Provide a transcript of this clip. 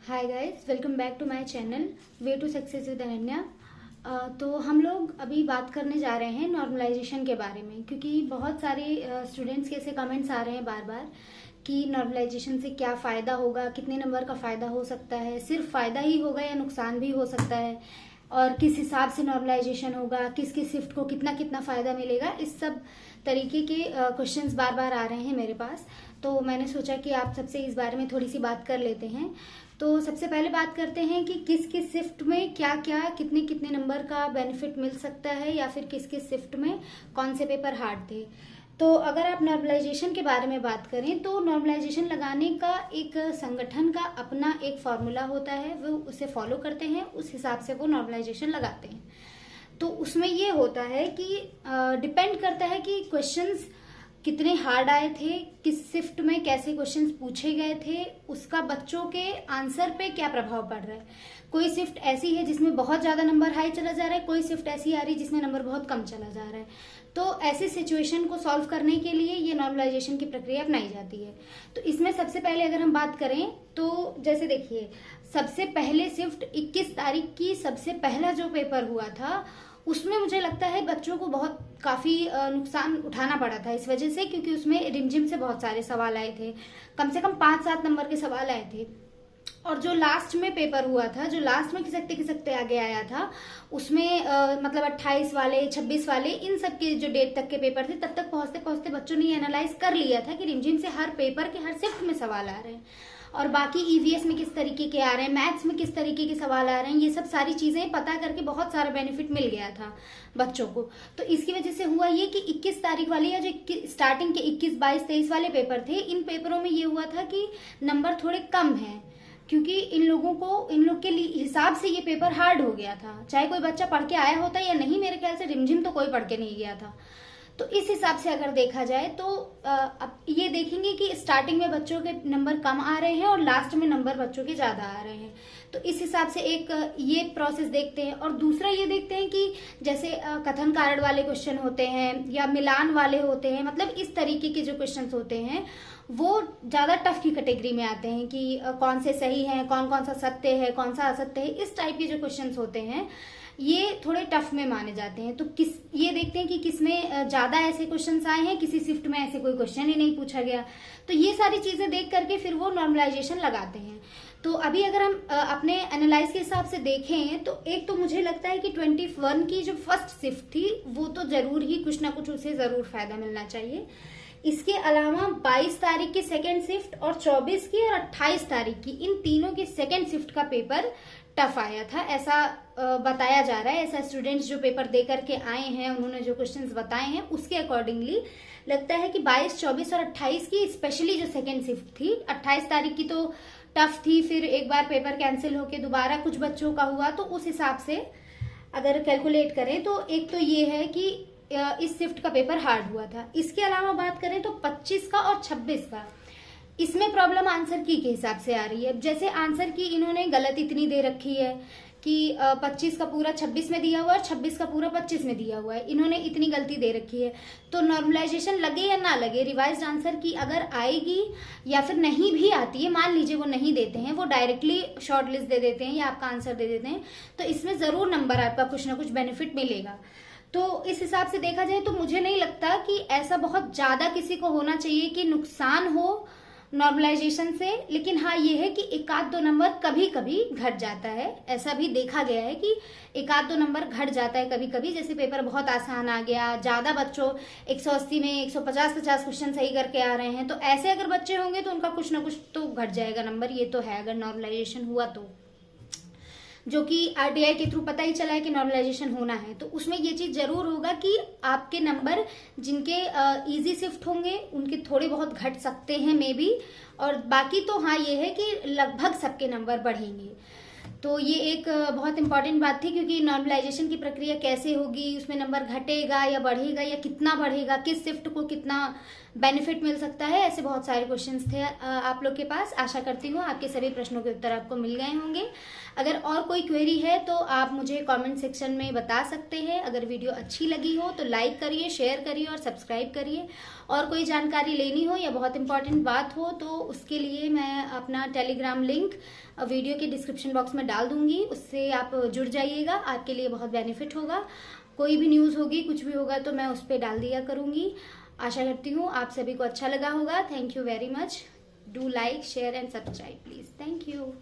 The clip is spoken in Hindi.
Hi guys, welcome back to my channel way to success with Ananya. तो हम लोग अभी बात करने जा रहे हैं नॉर्मलाइजेशन के बारे में, क्योंकि बहुत सारे स्टूडेंट्स के ऐसे कमेंट्स आ रहे हैं बार बार कि नॉर्मलाइजेशन से क्या फ़ायदा होगा, कितने नंबर का फ़ायदा हो सकता है, सिर्फ फ़ायदा ही होगा या नुकसान भी हो सकता है, और किस हिसाब से नॉर्मलाइजेशन होगा, किस किस शिफ्ट को कितना कितना फ़ायदा मिलेगा। इस सब तरीके के क्वेश्चंस बार बार आ रहे हैं मेरे पास। तो मैंने सोचा कि आप सबसे इस बारे में थोड़ी सी बात कर लेते हैं। तो सबसे पहले बात करते हैं कि किस किस शिफ्ट में क्या क्या कितने कितने नंबर का बेनिफिट मिल सकता है, या फिर किस किस शिफ्ट में कौन से पेपर हार्ड थे। तो अगर आप नॉर्मलाइजेशन के बारे में बात करें तो नॉर्मलाइजेशन लगाने का एक संगठन का अपना एक फॉर्मूला होता है, वो उसे फॉलो करते हैं, उस हिसाब से वो नॉर्मलाइजेशन लगाते हैं। तो उसमें ये होता है कि डिपेंड करता है कि क्वेश्चंस कितने हार्ड आए थे, किस शिफ्ट में कैसे क्वेश्चंस पूछे गए थे, उसका बच्चों के आंसर पे क्या प्रभाव पड़ रहा है। कोई शिफ्ट ऐसी है जिसमें बहुत ज्यादा नंबर हाई चला जा रहा है, कोई शिफ्ट ऐसी आ रही है जिसमें नंबर बहुत कम चला जा रहा है। तो ऐसी सिचुएशन को सॉल्व करने के लिए ये नॉर्मलाइजेशन की प्रक्रिया अपनाई जाती है। तो इसमें सबसे पहले अगर हम बात करें तो जैसे देखिए, सबसे पहले शिफ्ट 21 तारीख की सबसे पहला जो पेपर हुआ था उसमें मुझे लगता है बच्चों को बहुत काफी नुकसान उठाना पड़ा था इस वजह से, क्योंकि उसमें रिमझिम से बहुत सारे सवाल आए थे, कम से कम 5-7 नंबर के सवाल आए थे। और जो लास्ट में पेपर हुआ था, जो लास्ट में खिसकते खिसकते आगे आया था, उसमें मतलब 28 वाले 26 वाले इन सब के जो डेट तक के पेपर थे, तब तक पहुंचते पहुंचते बच्चों ने एनालाइज कर लिया था कि रिमझिम से हर पेपर के हर शिफ्ट में सवाल आ रहे हैं, और बाकी ईवीएस में किस तरीके के आ रहे हैं, मैथ्स में किस तरीके के सवाल आ रहे हैं, ये सब सारी चीजें पता करके बहुत सारा बेनिफिट मिल गया था बच्चों को। तो इसकी वजह से हुआ ये कि 21 तारीख वाले या जो स्टार्टिंग के 21, 22, 23 वाले पेपर थे, इन पेपरों में ये हुआ था कि नंबर थोड़े कम है, क्योंकि इन लोग के हिसाब से ये पेपर हार्ड हो गया था। चाहे कोई बच्चा पढ़ के आया होता या नहीं, मेरे ख्याल से रिमझिम तो कोई पढ़ के नहीं गया था। तो इस हिसाब से अगर देखा जाए तो अब ये देखेंगे कि स्टार्टिंग में बच्चों के नंबर कम आ रहे हैं और लास्ट में नंबर बच्चों के ज्यादा आ रहे हैं। तो इस हिसाब से एक ये प्रोसेस देखते हैं, और दूसरा ये देखते हैं कि जैसे कथन कारण वाले क्वेश्चन होते हैं या मिलान वाले होते हैं, मतलब इस तरीके के जो क्वेश्चन होते हैं वो ज्यादा टफ की कैटेगरी में आते हैं कि कौन से सही है, कौन कौन सा सत्य है, कौन सा असत्य है। इस टाइप के जो क्वेश्चन होते हैं ये थोड़े टफ में माने जाते हैं। तो ये देखते हैं कि किसमें ज्यादा ऐसे क्वेश्चंस आए हैं, किसी शिफ्ट में ऐसे कोई क्वेश्चन ही नहीं पूछा गया। तो ये सारी चीजें देख करके फिर वो नॉर्मलाइजेशन लगाते हैं। तो अभी अगर हम अपने एनालाइज के हिसाब से देखें तो एक तो मुझे लगता है कि 21 की जो फर्स्ट शिफ्ट थी वो तो जरूर ही कुछ ना कुछ उसे जरूर फायदा मिलना चाहिए। इसके अलावा 22 तारीख की सेकेंड शिफ्ट और 24 की और 28 तारीख की, इन तीनों की सेकेंड शिफ्ट का पेपर टफ आया था, ऐसा बताया जा रहा है। ऐसा स्टूडेंट्स जो पेपर दे करके आए हैं, उन्होंने जो क्वेश्चंस बताए हैं उसके अकॉर्डिंगली लगता है कि 22, 24 और 28 की स्पेशली जो सेकेंड शिफ्ट थी, 28 तारीख की तो टफ थी, फिर एक बार पेपर कैंसिल होके दोबारा कुछ बच्चों का हुआ, तो उस हिसाब से अगर कैलकुलेट करें तो एक तो ये है कि इस शिफ्ट का पेपर हार्ड हुआ था। इसके अलावा बात करें तो 25 का और 26 का, इसमें प्रॉब्लम आंसर की के हिसाब से आ रही है। जैसे आंसर की इन्होंने गलत इतनी दे रखी है कि 25 का पूरा 26 में दिया हुआ है और 26 का पूरा 25 में दिया हुआ है, इन्होंने इतनी गलती दे रखी है। तो नॉर्मलाइजेशन लगे या ना लगे, रिवाइज्ड आंसर की अगर आएगी या फिर नहीं भी आती है, मान लीजिए वो नहीं देते हैं, वो डायरेक्टली शॉर्ट लिस्ट दे देते हैं या आपका आंसर दे देते हैं, तो इसमें जरूर नंबर आपका कुछ ना कुछ बेनिफिट मिलेगा। तो इस हिसाब से देखा जाए तो मुझे नहीं लगता कि ऐसा बहुत ज्यादा किसी को होना चाहिए कि नुकसान हो नॉर्मलाइजेशन से। लेकिन हाँ, ये है कि एक आध दो नंबर कभी कभी घट जाता है, ऐसा भी देखा गया है कि एक आध दो नंबर घट जाता है कभी कभी। जैसे पेपर बहुत आसान आ गया, ज्यादा बच्चों 180 में 150 क्वेश्चन सही करके आ रहे हैं, तो ऐसे अगर बच्चे होंगे तो उनका कुछ ना कुछ तो घट जाएगा नंबर, ये तो है अगर नॉर्मलाइजेशन हुआ तो। जो कि आरटीआई के थ्रू पता ही चला है कि नॉर्मलाइजेशन होना है, तो उसमें ये चीज जरूर होगा कि आपके नंबर जिनके इजी शिफ्ट होंगे उनके थोड़े बहुत घट सकते हैं मे बी, और बाकी तो हाँ ये है कि लगभग सबके नंबर बढ़ेंगे। तो ये एक बहुत इंपॉर्टेंट बात थी, क्योंकि नॉर्मलाइजेशन की प्रक्रिया कैसे होगी, उसमें नंबर घटेगा या बढ़ेगा या कितना बढ़ेगा, किस शिफ्ट को कितना बेनिफिट मिल सकता है। ऐसे बहुत सारे क्वेश्चंस थे आप लोग के पास। आशा करती हूँ आपके सभी प्रश्नों के उत्तर आपको मिल गए होंगे। अगर और कोई क्वेरी है तो आप मुझे कमेंट सेक्शन में बता सकते हैं। अगर वीडियो अच्छी लगी हो तो लाइक करिए, शेयर करिए और सब्सक्राइब करिए। और कोई जानकारी लेनी हो या बहुत इंपॉर्टेंट बात हो तो उसके लिए मैं अपना टेलीग्राम लिंक वीडियो के डिस्क्रिप्शन बॉक्स में डाल दूंगी, उससे आप जुड़ जाइएगा, आपके लिए बहुत बेनिफिट होगा। कोई भी न्यूज़ होगी, कुछ भी होगा तो मैं उस पर डाल दिया करूँगी। आशा करती हूँ आप सभी को अच्छा लगा होगा। Thank you very much. Do like, share and subscribe please. Thank you.